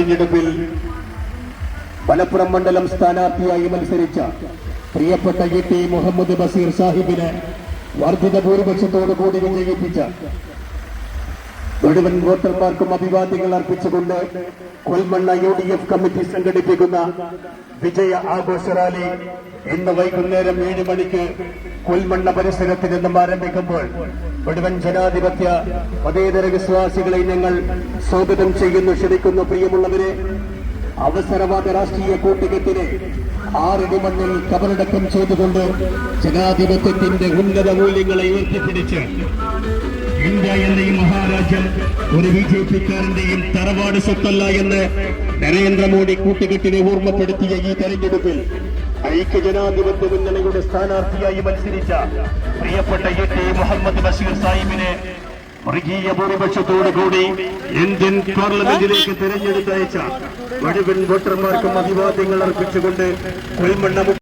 തെരഞ്ഞെടുപ്പിൽ മലപ്പുറം മണ്ഡലം സ്ഥാനാർത്ഥിയായി മത്സരിച്ച പ്രിയപ്പെട്ട ടി മുഹമ്മദ് ബഷീർ സാഹിബിനെ വർദ്ധിത ഭൂരിപക്ഷത്തോടുകൂടി വിജയിപ്പിച്ച മുഴുവൻ വോട്ടർമാർക്കും അഭിവാദ്യങ്ങൾ അർപ്പിച്ചുകൊണ്ട് കൊൽമണ്ണ UDF കമ്മിറ്റി സംഘടിപ്പിക്കുന്ന വിജയ ആഘോഷ റാലി ഇന്ന് വൈകുന്നേരം 7 മണിക്ക് കൊൽമണ്ണ പരിസരത്ത് നിന്നും ആരംഭിക്കുമ്പോൾ മുഴുവൻ ജനാധിപത്യ മതേതര വിശ്വാസികളെ ഞങ്ങൾ സ്വാഗതം ചെയ്യുന്നു, ക്ഷണിക്കുന്നു. പ്രിയമുള്ളവരെ, അവസരവാദ രാഷ്ട്രീയ കൂട്ടുകെട്ടിനെ 6 അടി മണ്ണിൽ കബറടക്കം ചെയ്തുകൊണ്ട് ജനാധിപത്യത്തിന്റെ ഉന്നത മൂല്യങ്ങളെ ഉയർത്തിപ്പിടിച്ച് ഇന്ത്യ എന്ന ഈ മഹാരാജ്യം ഒരു BJP-ക്കാരന്റെയും തറവാട് സ്വത്തല്ല എന്ന് നരേന്ദ്രമോദി കൂട്ടുകെട്ടിനെ ഓർമ്മപ്പെടുത്തിയ ഈ തെരഞ്ഞെടുപ്പിൽ ഐക്യജനാധിപത്യ മുന്നണിയുടെ സ്ഥാനാർത്ഥിയായി മത്സരിച്ച പ്രിയപ്പെട്ട ടി മുഹമ്മദ് ബഷീർ സാഹിബിനെ വർഗീയ ഭൂരിപക്ഷത്തോടുകൂടി ഇന്ത്യൻ പാർലമെന്റിലേക്ക് തെരഞ്ഞെടുത്തയച്ച മുഴുവൻ വോട്ടർമാർക്കും അഭിവാദ്യങ്ങൾ അർപ്പിച്ചുകൊണ്ട് കൊൽമണ്ണ